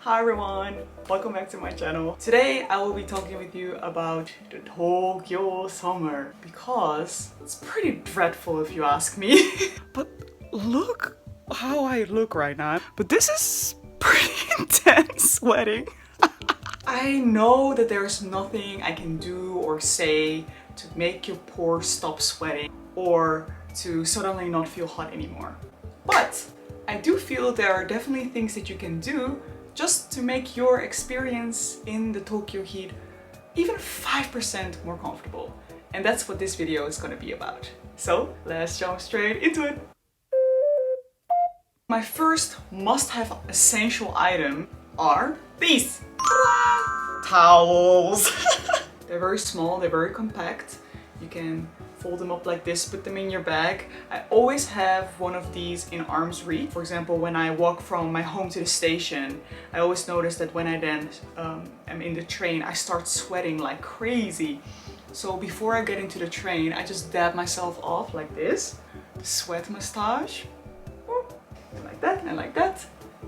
Hi everyone, welcome back to my channel. Today I will be talking with you about the Tokyo summer because it's pretty dreadful if you ask me. But look how I look right now. But this is pretty intense sweating. I know that there's nothing I can do or say to make your pores stop sweating or to suddenly not feel hot anymore. But I do feel there are definitely things that you can do just to make your experience in the Tokyo heat even 5% more comfortable. And that's what this video is gonna be about. So let's jump straight into it. My first must-have essential item are these towels. They're very small, they're very compact. You can fold them up like this, put them in your bag. I always have one of these in arm's reach. For example, when I walk from my home to the station, I always notice that when I then am in the train, I start sweating like crazy. So before I get into the train, I just dab myself off like this. The sweat massage. And like that, and like that.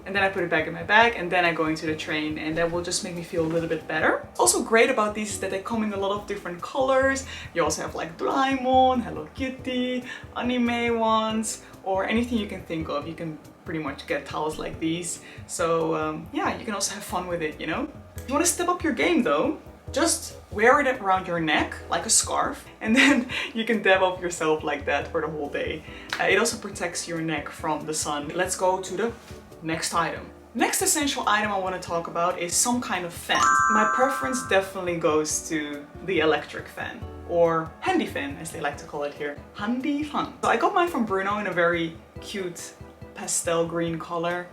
And then I put it back in my bag and then I go into the train, and that will just make me feel a little bit better. Also great about these is that they come in a lot of different colors. You also have like Doraemon, Hello Kitty, anime ones, or anything you can think of. You can pretty much get towels like these. So yeah, you can also have fun with it, you know? If you want to step up your game though, just wear it around your neck like a scarf, and then you can dab up yourself like that for the whole day. It also protects your neck from the sun. Let's go to the next item. Next essential item I want to talk about is some kind of fan. My preference definitely goes to the electric fan, or handy fan as they like to call it here. Handy fan. So I got mine from Bruno in a very cute pastel green color.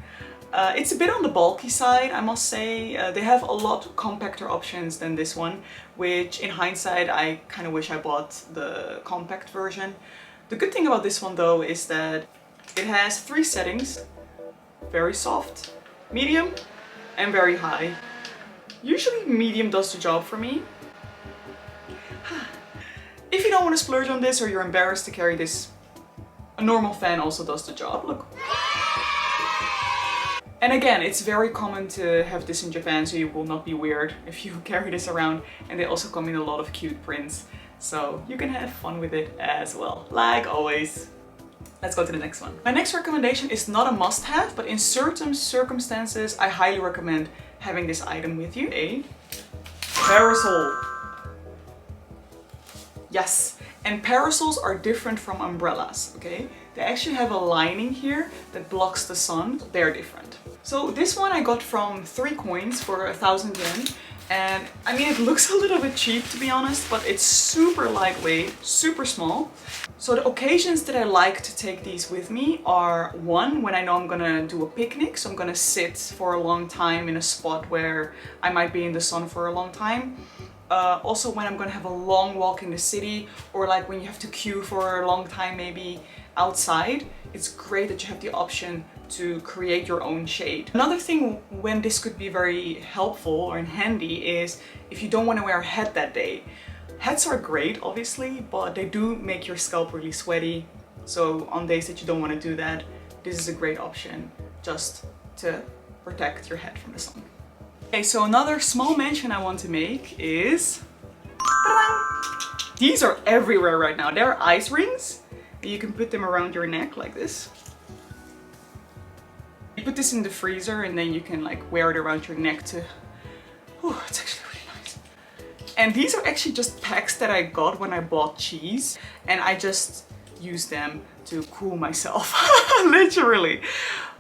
It's a bit on the bulky side, I must say. They have a lot compacter options than this one, which in hindsight I kind of wish I bought the compact version. The good thing about this one though is that it has 3 settings. Very soft, medium, and very high. Usually medium does the job for me. If you don't want to splurge on this or you're embarrassed to carry this, a normal fan also does the job. Look. And again, it's very common to have this in Japan, so you will not be weird if you carry this around. And they also come in a lot of cute prints, so you can have fun with it as well, like always. Let's go to the next one. My next recommendation is not a must-have, but in certain circumstances, I highly recommend having this item with you. A parasol. Yes, and parasols are different from umbrellas, okay? They actually have a lining here that blocks the sun. They're different. So this one I got from 3 coins for 1,000 yen. And I mean, it looks a little bit cheap to be honest, but it's super lightweight, super small. So the occasions that I like to take these with me are, one, when I know I'm gonna do a picnic, so I'm gonna sit for a long time in a spot where I might be in the sun for a long time. Also when I'm gonna have a long walk in the city, or like when you have to queue for a long time maybe outside. It's great that you have the option to create your own shade. Another thing when this could be very helpful or handy is if you don't want to wear a hat that day. Hats are great obviously, but they do make your scalp really sweaty. So on days that you don't want to do that, this is a great option just to protect your head from the sun. Okay, so another small mention I want to make is these are everywhere right now. They're ice rings. You can put them around your neck like this. You put this in the freezer and then you can like wear it around your neck to... Oh, it's actually really nice. And these are actually just packs that I got when I bought cheese, and I just use them to cool myself. Literally.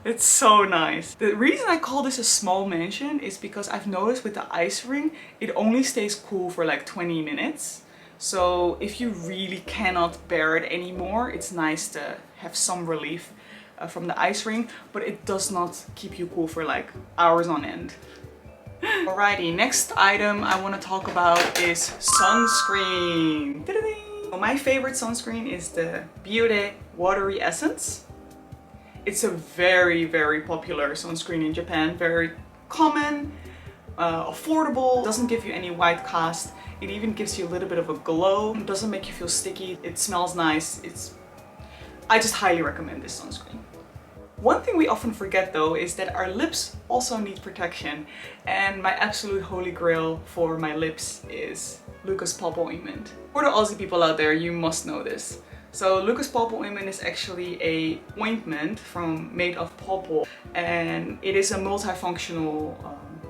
It's so nice. The reason I call this a small mention is because I've noticed with the ice ring, it only stays cool for like 20 minutes. So if you really cannot bear it anymore, it's nice to have some relief from the ice ring, but it does not keep you cool for like hours on end. Alrighty, next item I want to talk about is sunscreen. So my favorite sunscreen is the Biore Watery Essence. It's a very, very popular sunscreen in Japan, very common, affordable, doesn't give you any white cast. It even gives you a little bit of a glow. It doesn't make you feel sticky. It smells nice. I just highly recommend this sunscreen. One thing we often forget though is that our lips also need protection, and my absolute holy grail for my lips is Lucas Pulp ointment. For the Aussie people out there, you must know this. So Lucas Pulp ointment is actually a ointment made of pawpaw, and it is a multifunctional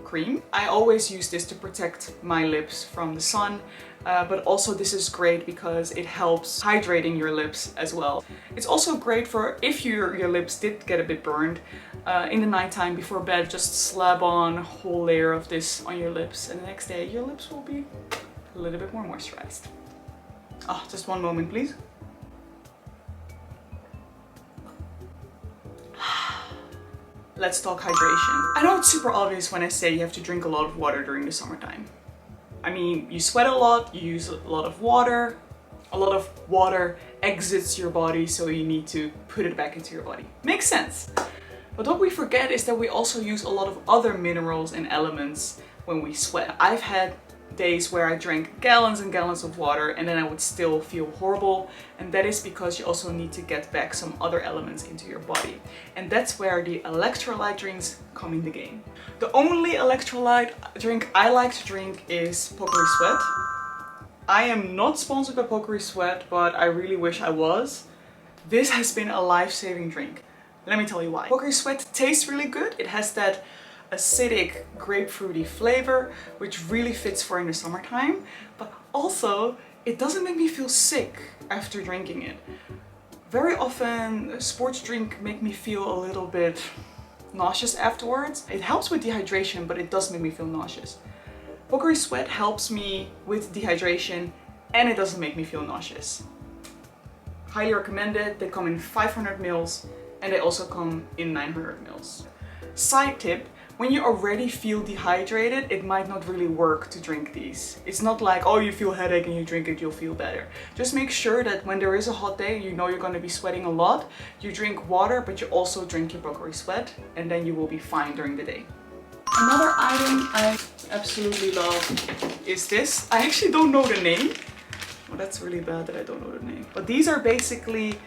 cream. I always use this to protect my lips from the sun, but also this is great because it helps hydrating your lips as well. It's also great for if your lips did get a bit burned in the nighttime before bed. Just slap on a whole layer of this on your lips, and the next day your lips will be a little bit more moisturized. Oh, just one moment, please. Let's talk hydration. I know it's super obvious when I say you have to drink a lot of water during the summertime. I mean, you sweat a lot, you use a lot of water. A lot of water exits your body, so you need to put it back into your body. Makes sense. But what we forget is that we also use a lot of other minerals and elements when we sweat. I've had days where I drank gallons and gallons of water and then I would still feel horrible, and that is because you also need to get back some other elements into your body, and that's where the electrolyte drinks come in the game. The only electrolyte drink I like to drink is Pocari Sweat. I am not sponsored by Pocari Sweat, but I really wish I was. This has been a life-saving drink. Let me tell you why. Pocari Sweat tastes really good. It has that acidic grapefruity flavor, which really fits for in the summertime, but also it doesn't make me feel sick after drinking it. Very often sports drink make me feel a little bit nauseous afterwards. It helps with dehydration, but it does make me feel nauseous. Pocari Sweat helps me with dehydration and it doesn't make me feel nauseous. Highly recommend it. They come in 500 ml and they also come in 900 ml. Side tip, when you already feel dehydrated, it might not really work to drink these. It's not like, oh, you feel headache and you drink it, you'll feel better. Just make sure that when there is a hot day, you know you're going to be sweating a lot, you drink water, but you also drink your Pocari Sweat, and then you will be fine during the day. Another item I absolutely love is this. I actually don't know the name. Well, that's really bad that I don't know the name. But these are basically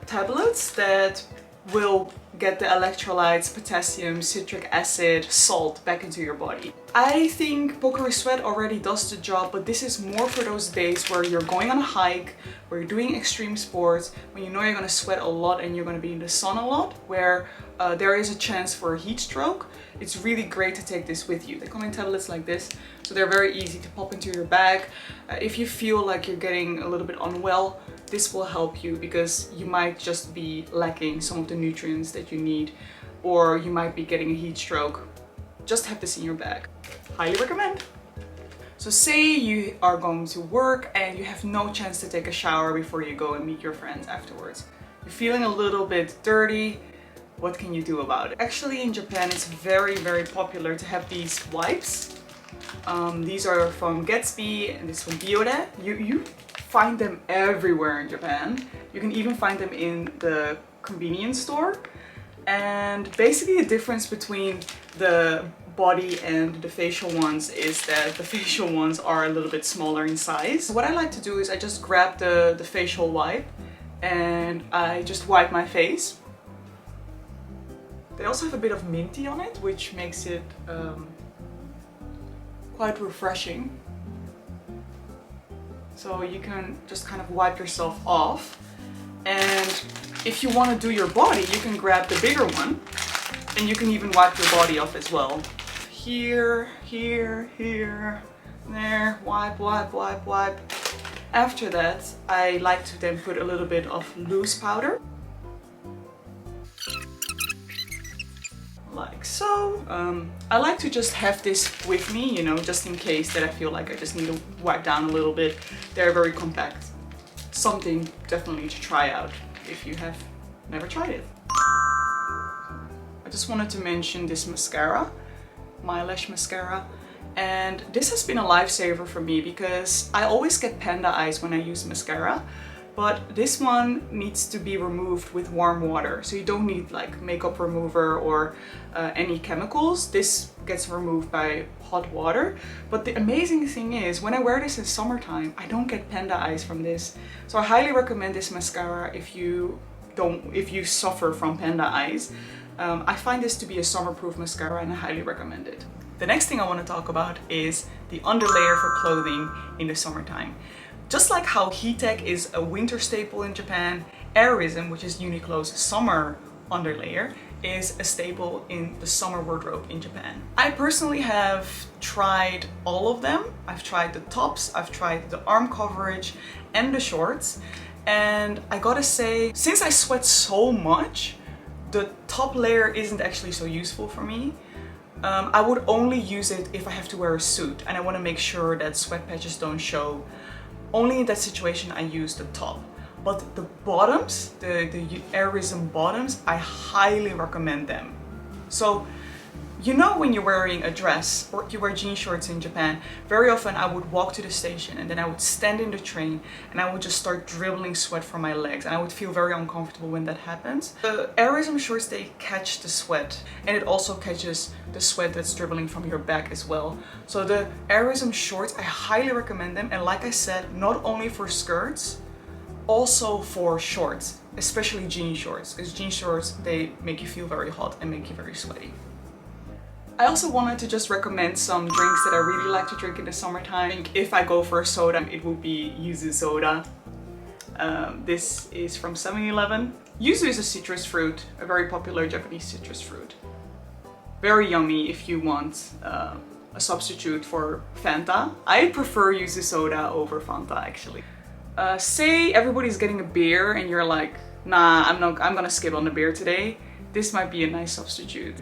tablets that will get the electrolytes, potassium, citric acid, salt back into your body. I think Pocari Sweat already does the job, but this is more for those days where you're going on a hike, where you're doing extreme sports, when you know you're going to sweat a lot and you're going to be in the sun a lot, where there is a chance for a heat stroke. It's really great to take this with you. They come in tablets like this, so they're very easy to pop into your bag. If you feel like you're getting a little bit unwell, this will help you because you might just be lacking some of the nutrients that you need, or you might be getting a heat stroke. Just have this in your bag. Highly recommend. So say you are going to work and you have no chance to take a shower before you go and meet your friends afterwards. You're feeling a little bit dirty. What can you do about it? Actually, in Japan, it's very, very popular to have these wipes. These are from Gatsby and this from Biore. You find them everywhere in Japan. You can even find them in the convenience store. And basically the difference between the body and the facial ones is that the facial ones are a little bit smaller in size. So what I like to do is I just grab the facial wipe and I just wipe my face. They also have a bit of minty on it, which makes it quite refreshing. So you can just kind of wipe yourself off. And if you want to do your body, you can grab the bigger one and you can even wipe your body off as well. Here, here, here, there, wipe, wipe, wipe, wipe. After that, I like to then put a little bit of loose powder. Like so. I like to just have this with me, you know, just in case that I feel like I just need to wipe down a little bit. They're very compact. Something definitely to try out if you have never tried it. I just wanted to mention this mascara, MyLash mascara, and this has been a lifesaver for me because I always get panda eyes when I use mascara, but this one needs to be removed with warm water, so you don't need like makeup remover or any chemicals. This gets removed by hot water. But the amazing thing is, when I wear this in summertime, I don't get panda eyes from this. So I highly recommend this mascara if you you suffer from panda eyes. I find this to be a summer-proof mascara and I highly recommend it. The next thing I want to talk about is the underlayer for clothing in the summertime. Just like how heat tech is a winter staple in Japan, airism, which is Uniqlo's summer underlayer, is a staple in the summer wardrobe in Japan. I personally have tried all of them. I've tried the tops, I've tried the arm coverage and the shorts, and I gotta say, since I sweat so much, the top layer isn't actually so useful for me. I would only use it if I have to wear a suit and I want to make sure that sweat patches don't show. Only in that situation I use the top. But the bottoms, the airism bottoms, I highly recommend them. So, you know, when you're wearing a dress or you wear jean shorts in Japan, very often I would walk to the station and then I would stand in the train and I would just start dribbling sweat from my legs, and I would feel very uncomfortable when that happens. The airism shorts, they catch the sweat, and it also catches the sweat that's dribbling from your back as well. So the airism shorts, I highly recommend them, and like I said, not only for skirts, also for shorts, especially jean shorts, because jean shorts, they make you feel very hot and make you very sweaty. I also wanted to just recommend some drinks that I really like to drink in the summertime. If I go for a soda, it would be yuzu soda. This is from 7-Eleven. Yuzu is a citrus fruit, a very popular Japanese citrus fruit. Very yummy if you want a substitute for Fanta. I prefer yuzu soda over Fanta actually. Say everybody's getting a beer and you're like, nah, I'm gonna skip on the beer today. This might be a nice substitute.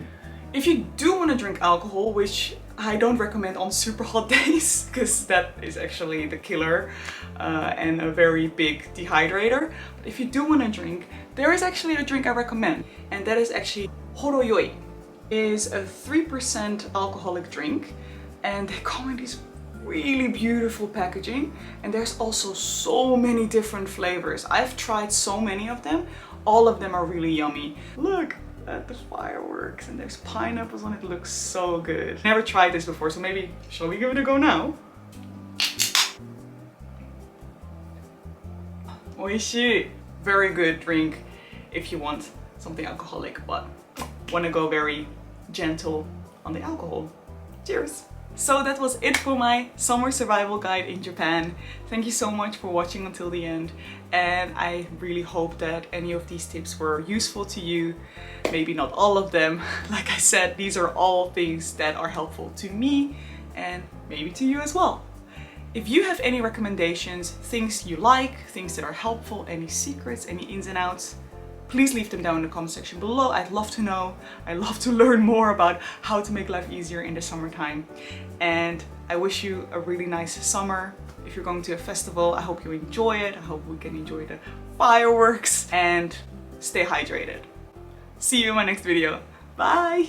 If you do want to drink alcohol, which I don't recommend on super hot days, because that is actually the killer and a very big dehydrator. But if you do want to drink, there is actually a drink I recommend, and that is actually Horoyoi. It is a 3% alcoholic drink, and they come in these really beautiful packaging, and there's also so many different flavors. I've tried so many of them. All of them are really yummy. Look at the fireworks, and there's pineapples on it. It looks so good. Never tried this before, so maybe shall we give it a go now? Oishii. Very good drink if you want something alcoholic but want to go very gentle on the alcohol. Cheers! So that was it for my summer survival guide in Japan. Thank you so much for watching until the end, and I really hope that any of these tips were useful to you. Maybe not all of them. Like I said, these are all things that are helpful to me and maybe to you as well. If you have any recommendations, things you like, things that are helpful, any secrets, any ins and outs, please leave them down in the comment section below. I'd love to know. I'd love to learn more about how to make life easier in the summertime. And I wish you a really nice summer. If you're going to a festival, I hope you enjoy it. I hope we can enjoy the fireworks, and stay hydrated. See you in my next video. Bye!